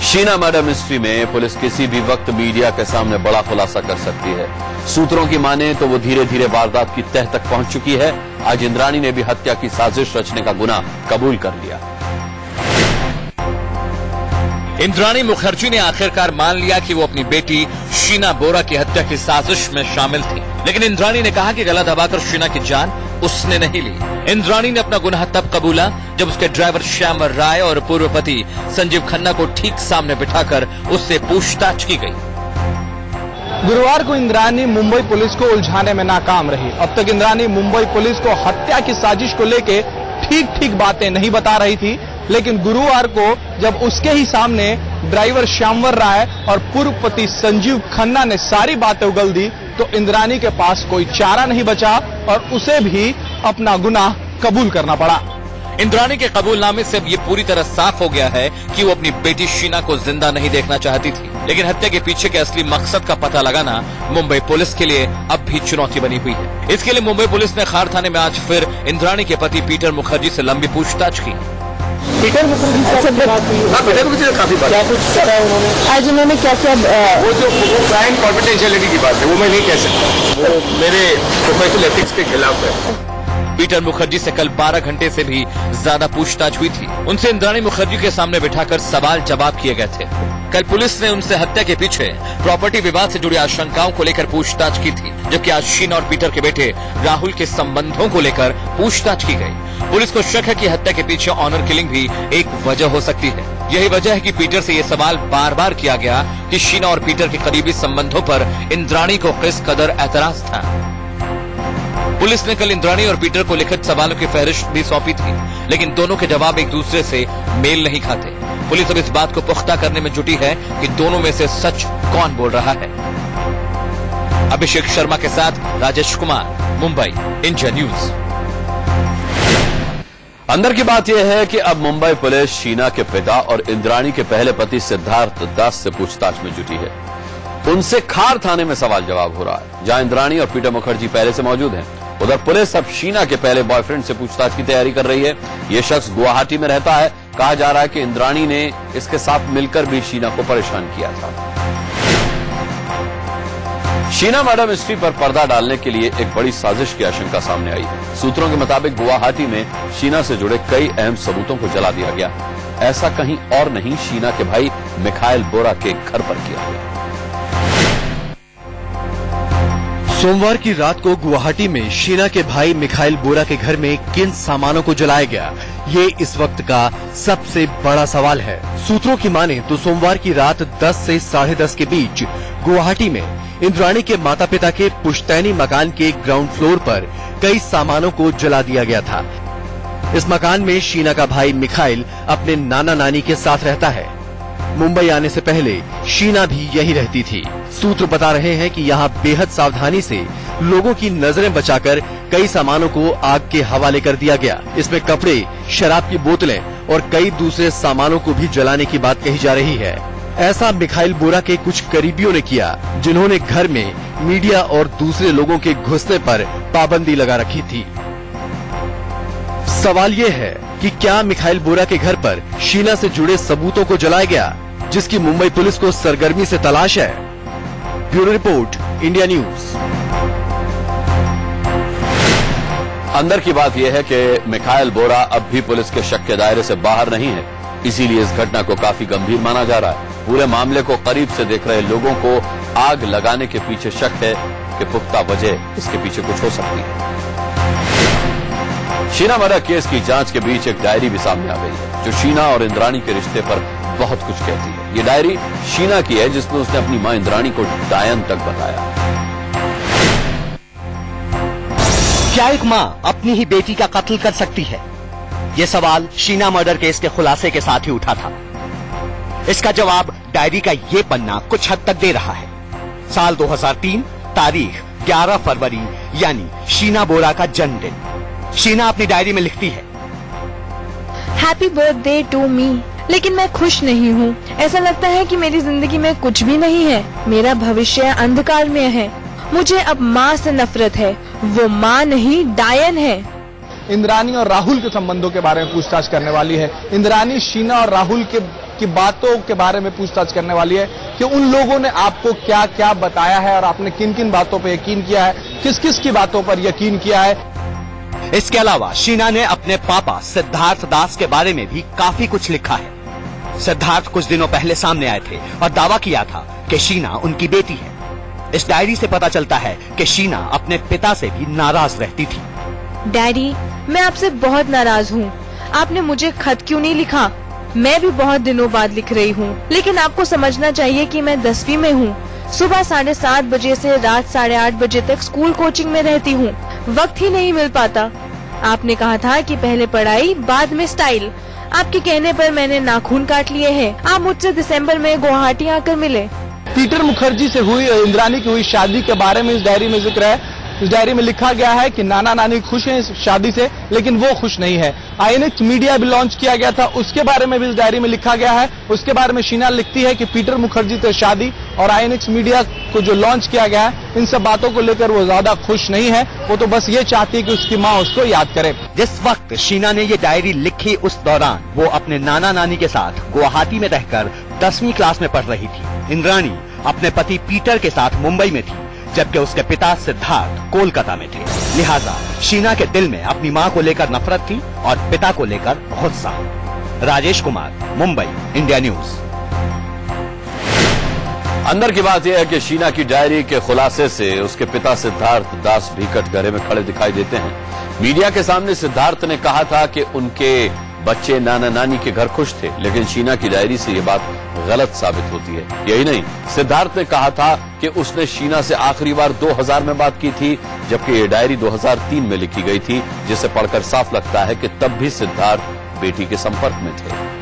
Sheena murder mystery में police किसी भी वक्त मीडिया के सामने बड़ा खुलासा कर सकती है। सूत्रों की माने तो वो धीरे धीरे वारदात की तह तक पहुंच चुकी है। आज इंद्राणी ने भी हत्या की साजिश रचने का गुनाह कबूल कर लिया। इंद्राणी मुखर्जी ने आखिरकार मान लिया कि वो अपनी बेटी शीना बोरा की हत्या की साजिश में शामिल थी, लेकिन इंद्राणी ने कहा कि गला दबाकर शीना की जान उसने नहीं ली। इंद्राणी ने अपना गुनाह तब कबूला जब उसके ड्राइवर श्यामवर राय और पूर्व पति संजीव खन्ना को ठीक सामने बिठाकर उससे पूछताछ की गई। गुरुवार को इंद्राणी मुंबई पुलिस को उलझाने में नाकाम रही। अब तक इंद्राणी मुंबई पुलिस को हत्या की साजिश को लेके ठीक बातें नहीं बता रही थी, लेकिन गुरुवार को जब उसके ही सामने ड्राइवर श्यामवर राय और पूर्व पति संजीव खन्ना ने सारी बातें उगल दी तो इंद्राणी के पास कोई चारा नहीं बचा और उसे भी अपना गुनाह कबूल करना पड़ा। इंद्राणी के कबूलनामे से अब ये पूरी तरह साफ हो गया है कि वो अपनी बेटी शीना को जिंदा नहीं देखना चाहती थी, लेकिन हत्या के पीछे के असली मकसद का पता लगाना मुंबई पुलिस के लिए अब भी चुनौती बनी हुई है। इसके लिए मुंबई पुलिस ने खार थाने में आज फिर इंद्राणी के पति पीटर मुखर्जी से लंबी पूछताछ की। पीटर मुखर्जी से काफी बात क्या कुछ करा उन्होंने? आज उन्होंने क्या वो जो क्राइम कॉन्फिडेंशियलिटी की बात है वो मैं नहीं कह सकता, वो मेरे प्रोफेशनल एथिक्स के खिलाफ है। पीटर मुखर्जी से कल 12 घंटे से भी ज्यादा पूछताछ हुई थी। उनसे इंद्राणी मुखर्जी के सामने बिठाकर सवाल जवाब किए गए थे। कल पुलिस ने उनसे हत्या के पीछे प्रॉपर्टी विवाद से जुड़ी आशंकाओं को लेकर पूछताछ की थी, जबकि आज शीना और पीटर के बेटे राहुल के संबंधों को लेकर पूछताछ की गई। पुलिस को शक है कि हत्या के पीछे ऑनर किलिंग भी एक वजह हो सकती है। यही वजह है कि पीटर से ये सवाल बार बार किया गया कि शीना और पीटर के करीबी संबंधों पर इंद्राणी को किस कदर एतराज था। पुलिस ने कल इंद्राणी और पीटर को लिखित सवालों की फहरिस्त भी सौंपी थी, लेकिन दोनों के जवाब एक दूसरे से मेल नहीं खाते। पुलिस अब इस बात को पुख्ता करने में जुटी है कि दोनों में से सच कौन बोल रहा है। अभिषेक शर्मा के साथ राजेश कुमार, मुंबई, इंडिया न्यूज। अंदर की बात यह है कि अब मुंबई पुलिस शीना के पिता और इंद्राणी के पहले पति सिद्धार्थ दास से पूछताछ में जुटी है। उनसे खार थाने में सवाल जवाब हो रहा है, जहां इंद्राणी और पीटर मुखर्जी पहले से मौजूद हैं। उधर पुलिस अब शीना के पहले बॉयफ्रेंड से पूछताछ की तैयारी कर रही है। यह शख्स गुवाहाटी में रहता है। कहा जा रहा है कि इंद्राणी ने इसके साथ मिलकर भी शीना को परेशान किया था। शीना मर्डर मिस्ट्री पर पर्दा डालने के लिए एक बड़ी साजिश की आशंका सामने आई है। सूत्रों के मुताबिक गुवाहाटी में शीना से जुड़े कई अहम सबूतों को जला दिया गया। ऐसा कहीं और नहीं, शीना के भाई मिखाइल बोरा के घर पर किया गया। सोमवार की रात को गुवाहाटी में शीना के भाई मिखाइल बोरा के घर में किन सामानों को जलाया गया, ये इस वक्त का सबसे बड़ा सवाल है। सूत्रों की माने तो सोमवार की रात 10 से 10:30 के बीच गुवाहाटी में इंद्राणी के माता पिता के पुश्तैनी मकान के ग्राउंड फ्लोर पर कई सामानों को जला दिया गया था। इस मकान में शीना का भाई मिखाइल अपने नाना नानी के साथ रहता है। मुंबई आने से पहले शीना भी यही रहती थी। सूत्र बता रहे हैं कि यहाँ बेहद सावधानी से लोगों की नजरें बचाकर कई सामानों को आग के हवाले कर दिया गया। इसमें कपड़े, शराब की बोतलें और कई दूसरे सामानों को भी जलाने की बात कही जा रही है। ऐसा मिखाइल बोरा के कुछ करीबियों ने किया, जिन्होंने घर में मीडिया और दूसरे लोगों के घुसने पर पाबंदी लगा रखी थी। सवाल ये है कि क्या मिखाइल बोरा के घर पर शीना से जुड़े सबूतों को जलाया गया, जिसकी मुंबई पुलिस को सरगर्मी से तलाश है। Bureau report, India news. अंदर की बात यह है कि मिखाइल बोरा अब भी पुलिस के शक के दायरे से बाहर नहीं है, इसीलिए इस घटना को काफी गंभीर माना जा रहा है। पूरे मामले को करीब से देख रहे लोगों को आग लगाने के पीछे शक है कि पुख्ता वजह इसके पीछे कुछ हो सकती है। शीना मर्डर केस की जांच के बीच एक डायरी भी सामने आ गई है, जो शीना और इंद्राणी के रिश्ते पर बहुत कुछ कहती है। ये डायरी शीना की है, जिसमें उसने अपनी मां इंद्राणी को डायन तक बताया। क्या एक मां अपनी ही बेटी का कत्ल कर सकती है? ये सवाल शीना मर्डर केस के खुलासे के साथ ही उठा था। इसका जवाब डायरी का ये पन्ना कुछ हद तक दे रहा है। साल 2003, तारीख 11 फरवरी, यानी शीना बोरा का जन्मदिन। शीना अपनी डायरी में लिखती है, हैप्पी बर्थडे टू मी। लेकिन मैं खुश नहीं हूँ। ऐसा लगता है कि मेरी जिंदगी में कुछ भी नहीं है। मेरा भविष्य अंधकार में है। मुझे अब माँ से नफरत है। वो माँ नहीं, डायन है। इंद्राणी और राहुल के संबंधों के बारे में पूछताछ करने वाली है। इंद्राणी शीना और राहुल के की बातों के बारे में पूछताछ करने वाली है कि उन लोगों ने आपको क्या क्या बताया है और आपने किन किन बातों पर यकीन किया है, किस किस की बातों पर यकीन किया है। इसके अलावा शीना ने अपने पापा सिद्धार्थ दास के बारे में भी काफी कुछ लिखा है। सिद्धार्थ कुछ दिनों पहले सामने आए थे और दावा किया था कि शीना उनकी बेटी है। इस डायरी से पता चलता है कि शीना अपने पिता से भी नाराज रहती थी। डैडी, मैं आपसे बहुत नाराज हूँ। आपने मुझे खत क्यों नहीं लिखा? मैं भी बहुत दिनों बाद लिख रही हूँ, लेकिन आपको समझना चाहिए कि मैं 10वीं में हूँ। सुबह 7:30 बजे से रात 8:30 बजे तक स्कूल कोचिंग में रहती हूँ। वक्त ही नहीं मिल पाता। आपने कहा था कि पहले पढ़ाई बाद में स्टाइल। आपके कहने पर मैंने नाखून काट लिए हैं। आप मुझसे दिसंबर में गुवाहाटी आकर मिले। पीटर मुखर्जी से हुई इंद्राणी की हुई शादी के बारे में इस डायरी में जिक्र है। इस डायरी में लिखा गया है कि नाना नानी खुश हैं इस शादी से, लेकिन वो खुश नहीं है। आईएनएक्स मीडिया भी लॉन्च किया गया था, उसके बारे में भी इस डायरी में लिखा गया है। उसके बारे में शीना लिखती है कि पीटर मुखर्जी से शादी और आईएनएक्स मीडिया को जो लॉन्च किया गया है, इन सब बातों को लेकर वो ज्यादा खुश नहीं है। वो तो बस ये चाहती है कि उसकी माँ उसको याद करे। जिस वक्त शीना ने ये डायरी लिखी उस दौरान वो अपने नाना नानी के साथ गुवाहाटी में रहकर 10वीं क्लास में पढ़ रही थी। इंद्राणी अपने पति पीटर के साथ मुंबई में थी, जबकि उसके पिता सिद्धार्थ कोलकाता में थे। लिहाजा शीना के दिल में अपनी मां को लेकर नफरत थी और पिता को लेकर गुस्सा। Rajesh Kumar, Mumbai, India news. अंदर की बात यह है कि शीना की डायरी के खुलासे से उसके पिता सिद्धार्थ दास भी कटघरे में खड़े दिखाई देते हैं। मीडिया के सामने सिद्धार्थ ने कहा था कि उनके बच्चे नाना नानी के घर खुश थे, लेकिन शीना की डायरी से यह बात गलत साबित होती है। यही नहीं, सिद्धार्थ ने कहा था कि उसने शीना से आखिरी बार 2000 में बात की थी, जबकि ये डायरी 2003 में लिखी गई थी, जिसे पढ़कर साफ लगता है कि तब भी सिद्धार्थ बेटी के संपर्क में थे।